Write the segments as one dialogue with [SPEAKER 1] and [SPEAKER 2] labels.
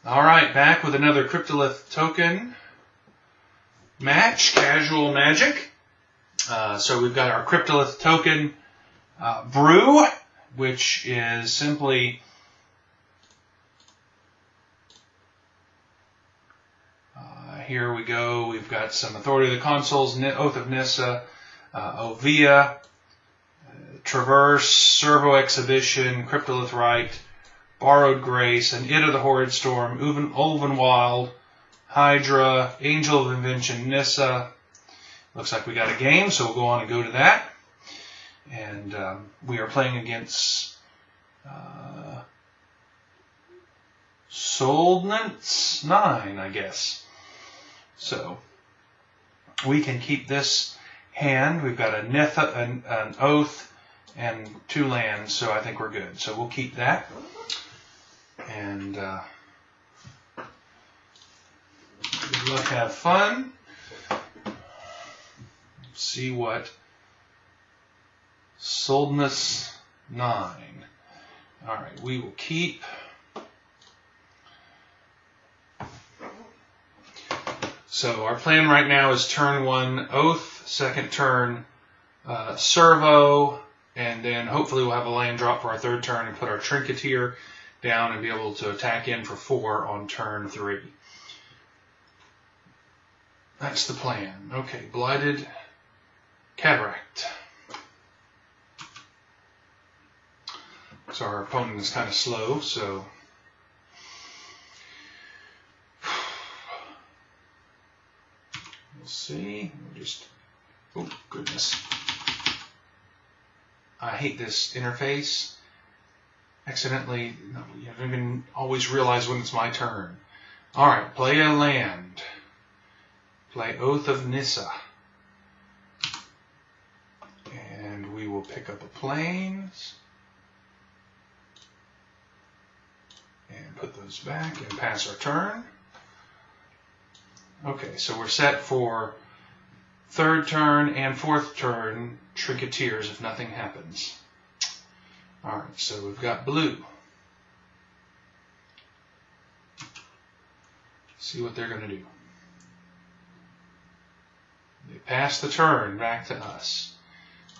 [SPEAKER 1] Alright, back with another Cryptohith Token match, Casual Magic. So we've got our Cryptohith Token brew, which is simply here we go. We've got some Authority of the Consuls, Oath of Nissa, Ovia, Traverse, Servo Exhibition, Cryptohith Rite, Borrowed Grace, an Id of the Horrid Storm, Ulvenwald, Hydra, Angel of Invention, Nissa. Looks like we got a game, so we'll go on and go to that. And we are playing against Soldnance 9, I guess. So we can keep this hand. We've got a Nitha, an Oath, and 2 lands, so I think we're good. So we'll keep that. And good luck, have fun. See what Soldness 9. Alright, we will keep. So our plan right now is turn 1 Oath, second turn Servo, and then hopefully we'll have a land drop for our third turn and put our Trinketeer down and be able to attack in for 4 on turn 3. That's the plan. Okay, Blighted Cataract. So our opponent is kind of slow, so we'll see. Oh goodness. I hate this interface. Accidentally, no, you don't even always realize when it's my turn. Alright, play a land. Play Oath of Nissa. And we will pick up a plains. And put those back and pass our turn. Okay, so we're set for third turn and fourth turn Trinketeers if nothing happens. Alright, so we've got blue. See what they're going to do. They pass the turn back to us.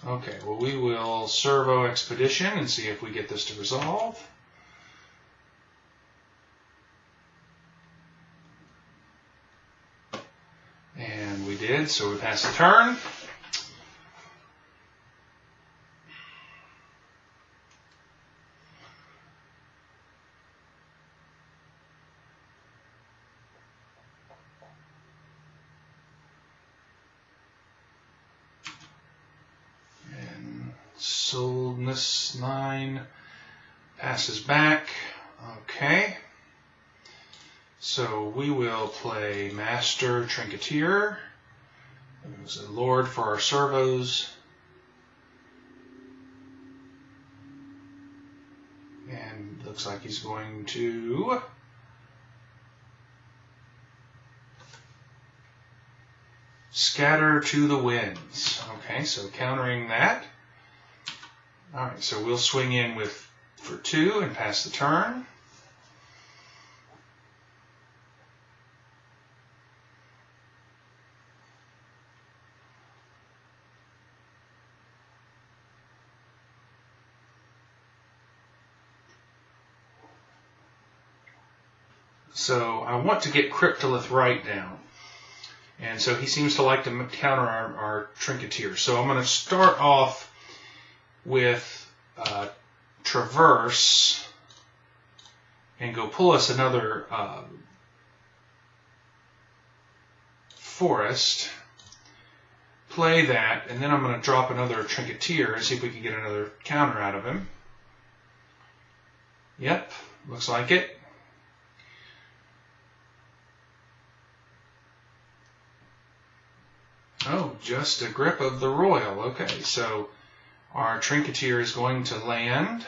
[SPEAKER 1] Okay, well we will Servo Expedition and see if we get this to resolve. And we did, so we pass the turn. Soldness 9 passes back. Okay. So we will play Master Trinketeer, who's a Lord for our servos. And looks like he's going to scatter to the winds. Okay, so countering that. Alright, so we'll swing in for 2 and pass the turn. So I want to get Cryptohith Rite down. And so he seems to like to counter our Trinketeer. So I'm going to start off with Traverse and go pull us another Forest, play that, and then I'm going to drop another Trinketeer and see if we can get another counter out of him. Yep, looks like it. Oh, just a grip of the Royal. Okay, so our Trinketeer is going to land,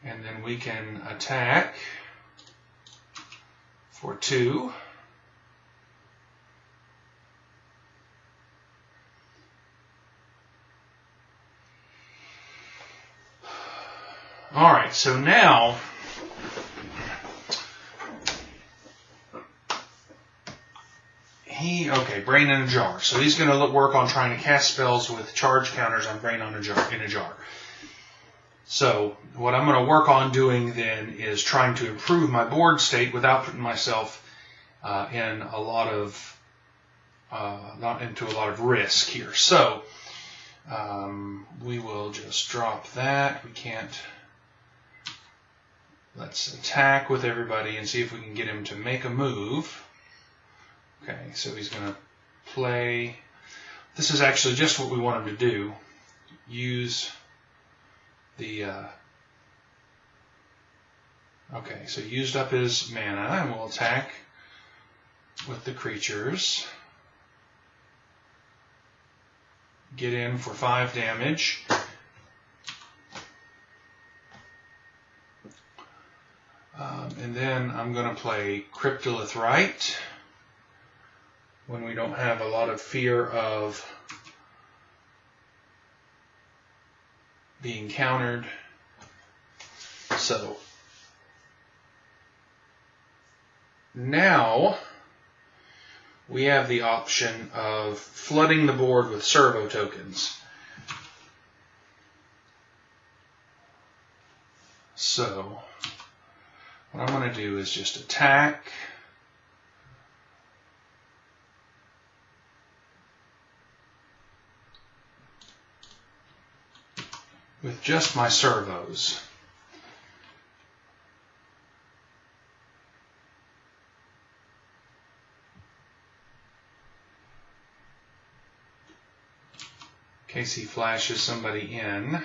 [SPEAKER 1] and then we can attack for 2. All right, so now Okay, brain in a jar. So he's going to work on trying to cast spells with charge counters on brain in a jar. So what I'm going to work on doing then is trying to improve my board state without putting myself in a lot of not into a lot of risk here. So we will just drop that. We can't. Let's attack with everybody and see if we can get him to make a move. Okay, so he's going to play. This is actually just what we want him to do. Use the. Okay, so used up his mana, and we'll attack with the creatures. Get in for 5 damage. And then I'm going to play Cryptohith Token when we don't have a lot of fear of being countered. So now we have the option of flooding the board with servo tokens. So what I'm going to do is just attack. With just my servos. In case he flashes somebody in.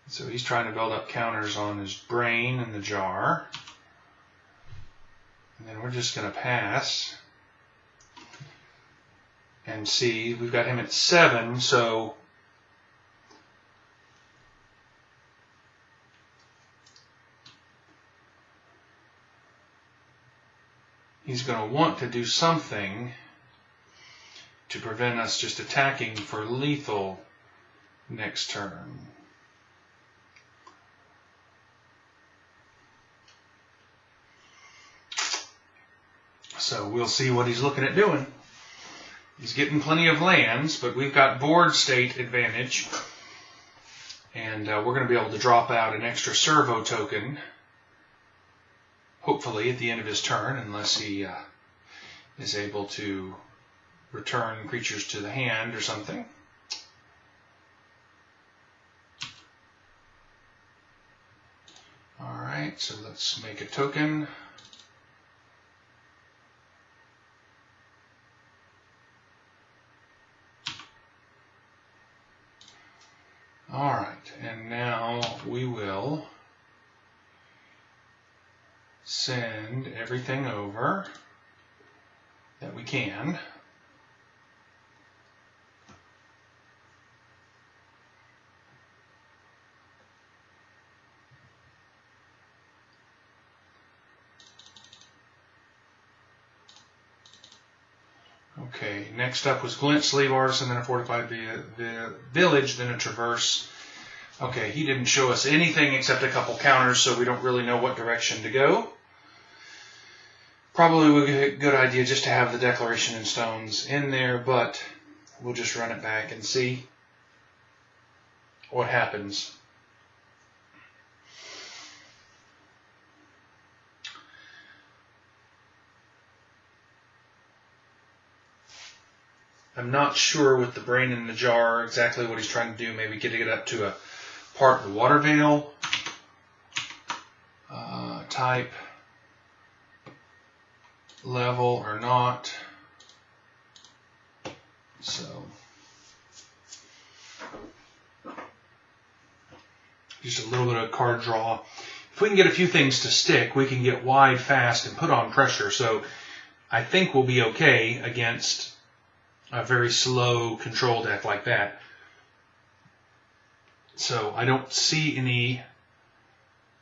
[SPEAKER 1] So he's trying to build up counters on his brain in the jar. And then we're just going to pass. And see, we've got him at 7, so he's going to want to do something to prevent us just attacking for lethal next turn. So we'll see what he's looking at doing. He's getting plenty of lands, but we've got board state advantage. And we're going to be able to drop out an extra servo token, hopefully at the end of his turn, unless he is able to return creatures to the hand or something. Alright, so let's make a token. Alright, and now we will send everything over that we can. Okay, next up was Glint, Sleeve Artisan, then a Fortified Village, then a Traverse. Okay, he didn't show us anything except a couple counters, so we don't really know what direction to go. Probably would be a good idea just to have the Declaration in Stones in there, but we'll just run it back and see what happens. I'm not sure with the brain in the jar exactly what he's trying to do. Maybe get it up to a part of the water veil type level or not. So just a little bit of card draw. If we can get a few things to stick, we can get wide fast and put on pressure. So I think we'll be okay against a very slow control deck like that. So I don't see any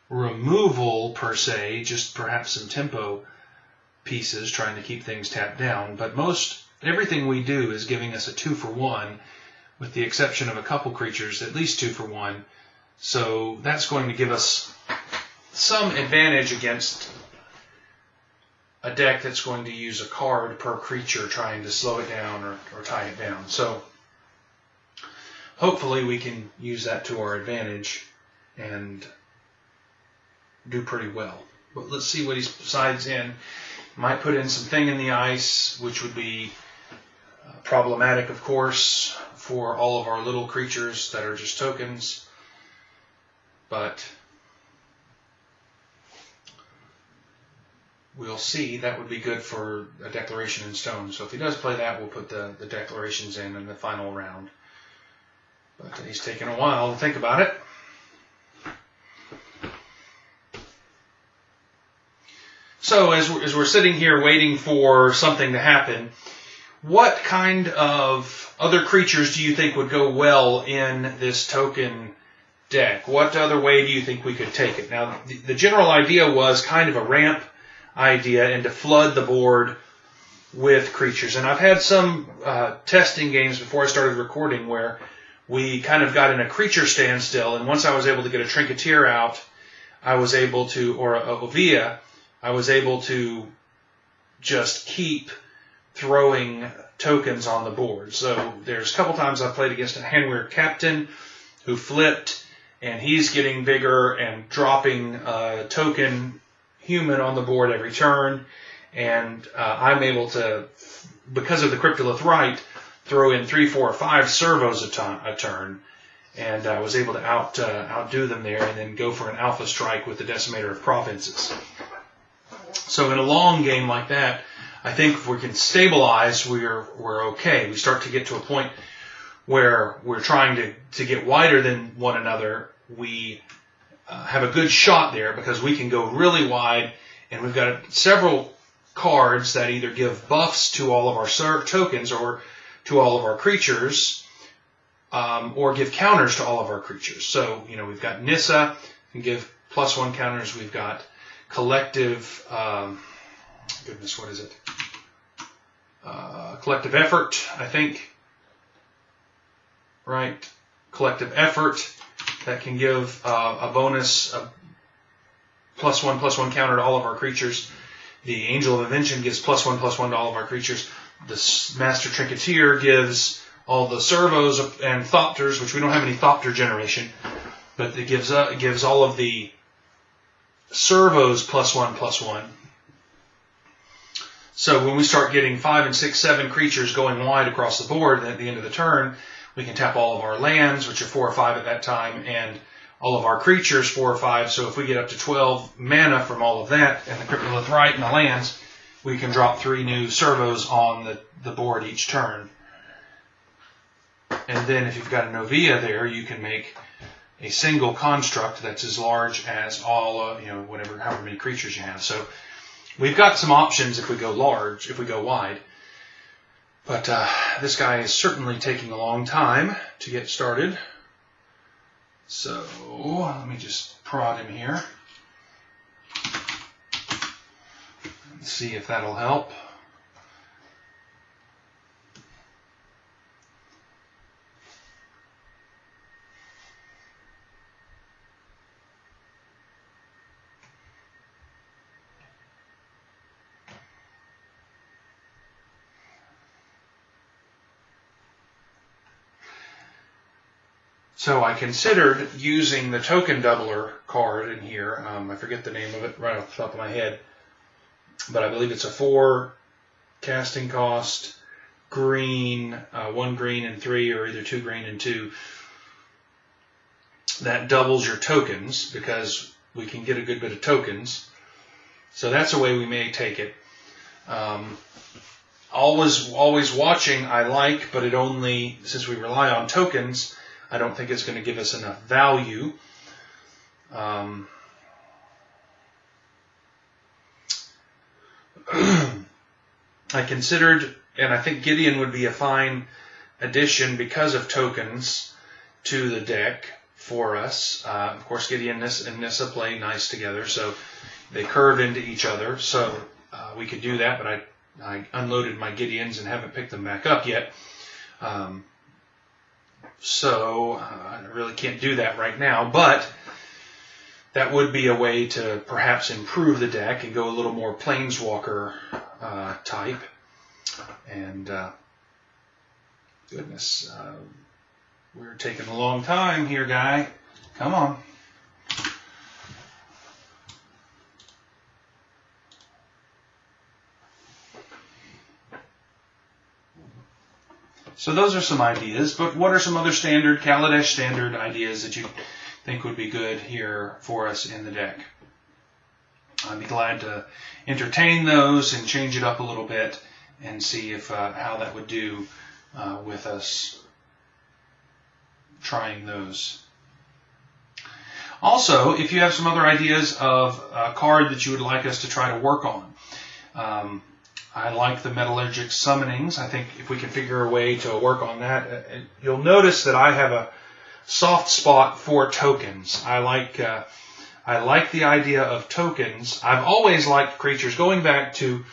[SPEAKER 1] removal per se, just perhaps some tempo pieces trying to keep things tapped down. But everything we do is giving us a 2-for-1, with the exception of a couple creatures, at least 2-for-1. So that's going to give us some advantage against a deck that's going to use a card per creature trying to slow it down or tie it down. So hopefully we can use that to our advantage and do pretty well. But let's see what he sides in. Might put in some Thing in the Ice, which would be problematic, of course, for all of our little creatures that are just tokens. But we'll see. That would be good for a Declaration in Stone. So if he does play that, we'll put the Declarations in the final round. But he's taken a while to think about it. So as we're sitting here waiting for something to happen, what kind of other creatures do you think would go well in this token deck? What other way do you think we could take it? Now, the general idea was kind of a ramp idea and to flood the board with creatures. And I've had some testing games before I started recording where we kind of got in a creature standstill, and once I was able to get a Trinketeer out, I was able to, or a Ovia, I was able to just keep throwing tokens on the board. So there's a couple times I've played against a Handweir Captain who flipped, and he's getting bigger and dropping a token human on the board every turn. And I'm able to, because of the Cryptohith Right, throw in 3, 4, 5 servos a turn. And I was able to outdo them there and then go for an Alpha Strike with the Decimator of Provinces. So in a long game like that, I think if we can stabilize, we're okay. We start to get to a point where we're trying to get wider than one another. We have a good shot there because we can go really wide, and we've got several cards that either give buffs to all of our tokens or to all of our creatures, or give counters to all of our creatures. So, you know, we've got Nissa, can give +1 counters. We've got Collective, goodness, what is it? Collective Effort, I think. Right? Collective Effort, that can give a bonus, a +1/+1 counter to all of our creatures. The Angel of Invention gives +1/+1 to all of our creatures. The Master Trinketeer gives all the servos and Thopters, which we don't have any Thopter generation, but it gives all of the servos +1/+1. So when we start getting 5 and 6, 7 creatures going wide across the board, and at the end of the turn, we can tap all of our lands, which are 4 or 5 at that time, and all of our creatures 4 or 5. So if we get up to 12 mana from all of that, and the Cryptohith Right and the lands, we can drop 3 new servos on the board each turn. And then if you've got a Novia there, you can make a single construct that's as large as all, however many creatures you have. So we've got some options if we go large, if we go wide. But this guy is certainly taking a long time to get started. So let me just prod him here. Let's see if that'll help. So I considered using the Token Doubler card in here. I forget the name of it right off the top of my head, but I believe it's a 4 casting cost, green, 1 green and 3, or either 2 green and 2. That doubles your tokens because we can get a good bit of tokens. So that's a way we may take it. Always watching I like, but it only, since we rely on tokens, I don't think it's going to give us enough value. I considered, and I think Gideon would be a fine addition because of tokens to the deck for us. Of course, Gideon and Nissa play nice together, so they curve into each other. So we could do that, but I unloaded my Gideons and haven't picked them back up yet. So I really can't do that right now, but that would be a way to perhaps improve the deck and go a little more planeswalker type. And goodness, we're taking a long time here, guy. Come on. So those are some ideas, but what are some other standard, Kaladesh standard ideas that you think would be good here for us in the deck? I'd be glad to entertain those and change it up a little bit and see if how that would do with us trying those. Also, if you have some other ideas of a card that you would like us to try to work on, I like the Metallurgic Summonings. I think if we can figure a way to work on that, you'll notice that I have a soft spot for tokens. I like the idea of tokens. I've always liked creatures. Going back to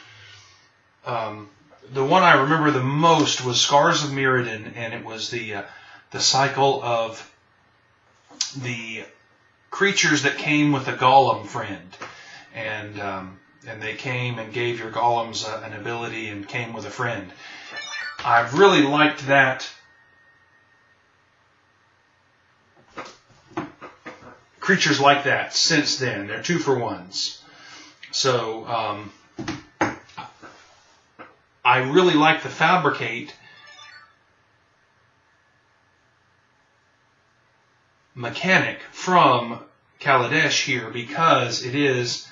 [SPEAKER 1] the one I remember the most was Scars of Mirrodin, and it was the cycle of the creatures that came with a golem friend, and they came and gave your golems an ability and came with a friend. I've really liked that. Creatures like that since then. They're 2-for-1s. So I really like the Fabricate mechanic from Kaladesh here because it is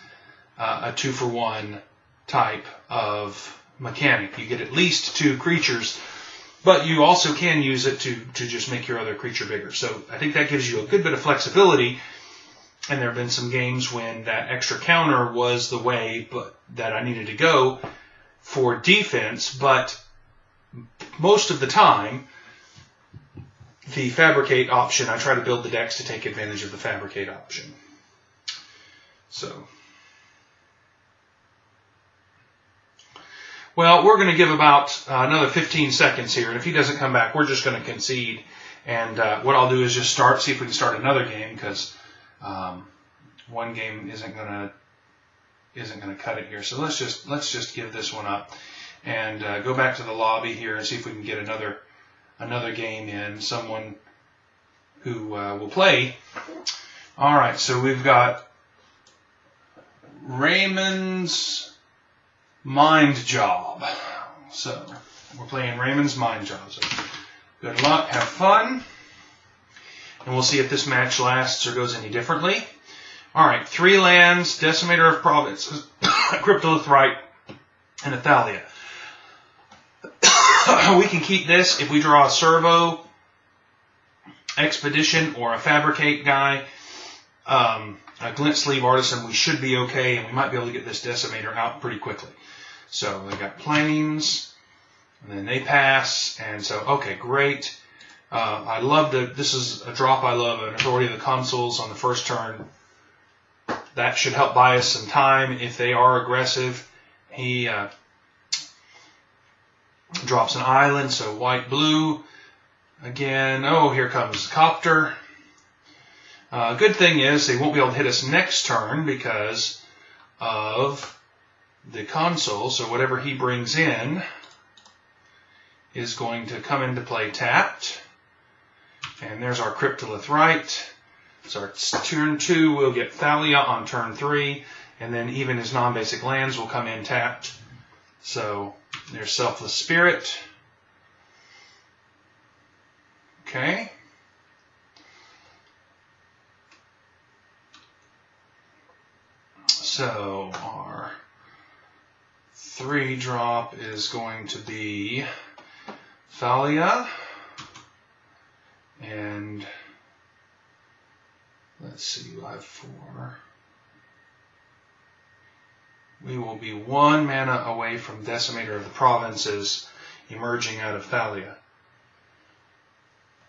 [SPEAKER 1] a 2-for-1 type of mechanic. You get at least 2 creatures, but you also can use it to just make your other creature bigger. So I think that gives you a good bit of flexibility, and there have been some games when that extra counter was the way that I needed to go for defense, but most of the time, the Fabricate option, I try to build the decks to take advantage of the Fabricate option. So, well, we're going to give about another 15 seconds here, and if he doesn't come back, we're just going to concede. And what I'll do is just see if we can start another game, because one game isn't going to cut it here. So let's just give this one up and go back to the lobby here and see if we can get another game in. Someone who will play. All right, so we've got Raymond's Mind Job. So we're playing Raymond's Mind Job. So good luck, have fun, and we'll see if this match lasts or goes any differently. All right, 3 lands, Decimator of Provinces, Cryptohith Token, and a Thalia. We can keep this if we draw a Servo, Expedition, or a Fabricate guy. A Glint Sleeve Artisan, we should be okay, and we might be able to get this Decimator out pretty quickly. So we got Plains, and then they pass, and so, okay, great. I love this is a drop I love, an Authority of the Consuls on the first turn. That should help buy us some time if they are aggressive. He drops an island, so white-blue. Again, oh, here comes Copter. Good thing is they won't be able to hit us next turn because of the Consul, so whatever he brings in is going to come into play tapped. And there's our Cryptohith Right. So our turn 2, we'll get Thalia on turn 3, and then even his non-basic lands will come in tapped. So there's Selfless Spirit. Okay. So our 3-drop is going to be Thalia, and let's see, we'll have 4. We will be 1 mana away from Decimator of the Provinces emerging out of Thalia,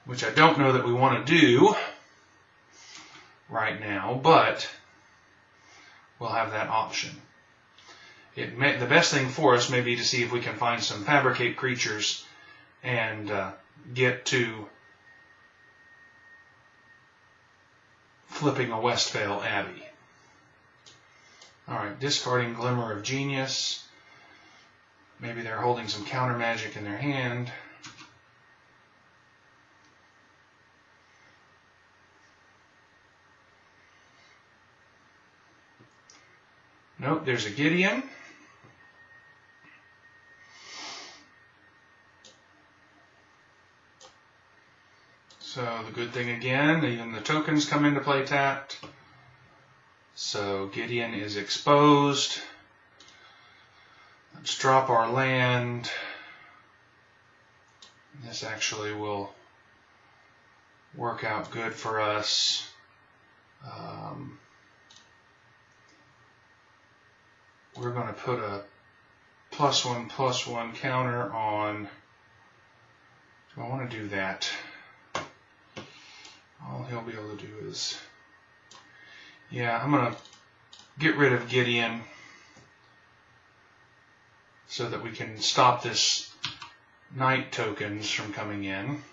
[SPEAKER 1] which I don't know that we want to do right now, but we'll have that option. The best thing for us may be to see if we can find some Fabricate creatures and get to flipping a Westvale Abbey. Alright, discarding Glimmer of Genius. Maybe they're holding some counter magic in their hand. Nope, there's a Gideon. So the good thing again, even the tokens come into play tapped. So Gideon is exposed. Let's drop our land. This actually will work out good for us. We're going to put a +1/+1 counter on. Do I want to do that? All he'll be able to do is, yeah, I'm going to get rid of Gideon so that we can stop this knight tokens from coming in.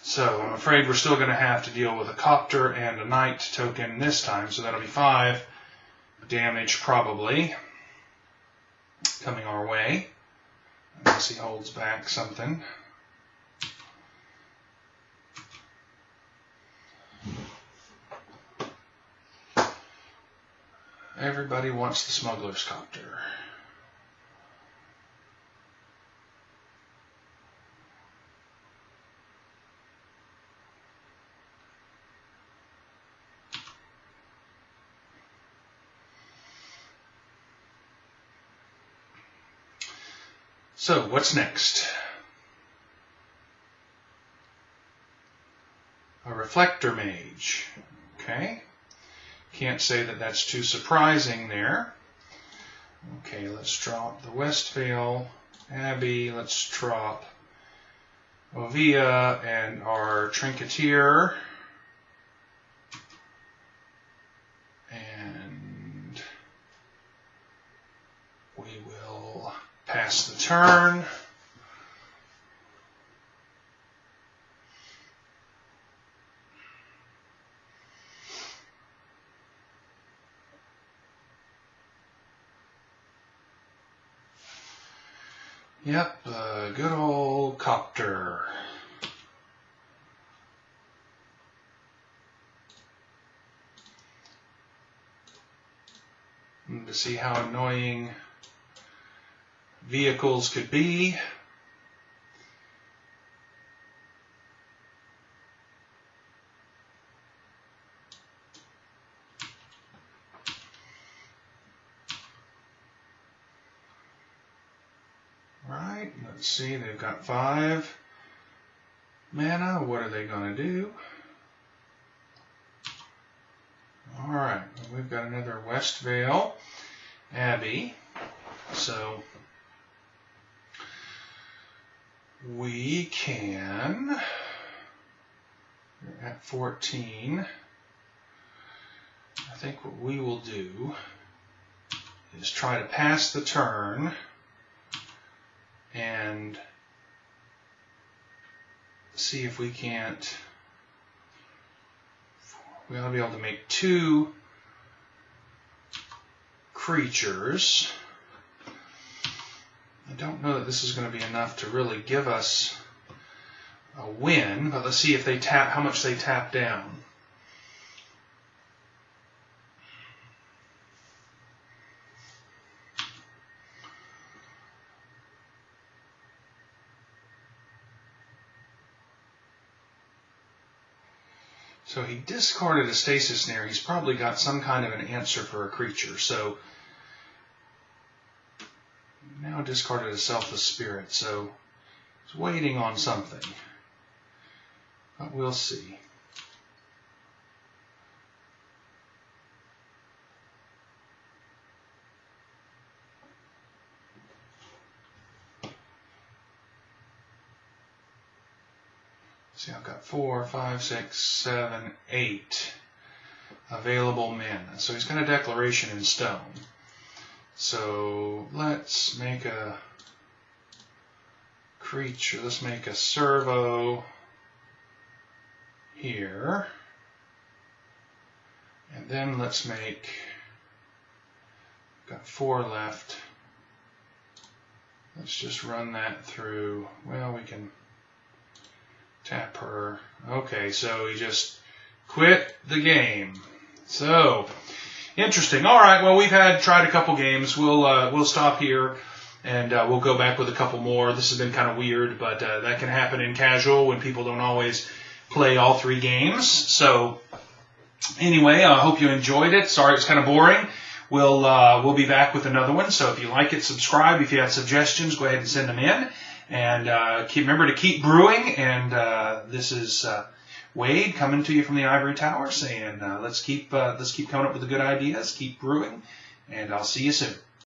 [SPEAKER 1] So I'm afraid we're still going to have to deal with a copter and a knight token this time, so that'll be 5 damage probably coming our way, unless he holds back something. Everybody wants the smuggler's copter. So, what's next? A reflector mage. Okay. Can't say that that's too surprising there. Okay, let's drop the Westvale Abbey. Let's drop Ovia and our Trinketeer. And we will pass the turn. Yep, the good old copter. And to see how annoying vehicles could be. Right, let's see, they've got 5 mana. What are they going to do? Alright, we've got another Westvale Abbey. So we can, we're at 14. I think what we will do is try to pass the turn and see if we can't, we ought to be able to make 2 creatures. I don't know that this is going to be enough to really give us a win, but let's see if they tap, how much they tap down. So he discarded a Stasis Snare. He's probably got some kind of an answer for a creature. So now discarded a Selfless Spirit. So he's waiting on something. But we'll see. See, I've got 4, 5, 6, 7, 8 available men. So he's got a declaration in stone. So let's make a creature. Let's make a servo here. And then let's make, got 4 left. Let's just run that through. Well, we can tap her. Okay, so he just quit the game. So, interesting. All right, well, we've tried a couple games. We'll stop here, and we'll go back with a couple more. This has been kind of weird, but that can happen in casual when people don't always play all 3 games. So, anyway, I hope you enjoyed it. Sorry it's kind of boring. We'll be back with another one. So if you like it, subscribe. If you have suggestions, go ahead and send them in. And remember to keep brewing. And this is Wade coming to you from the Ivory Tower saying let's keep coming up with the good ideas. Keep brewing. And I'll see you soon.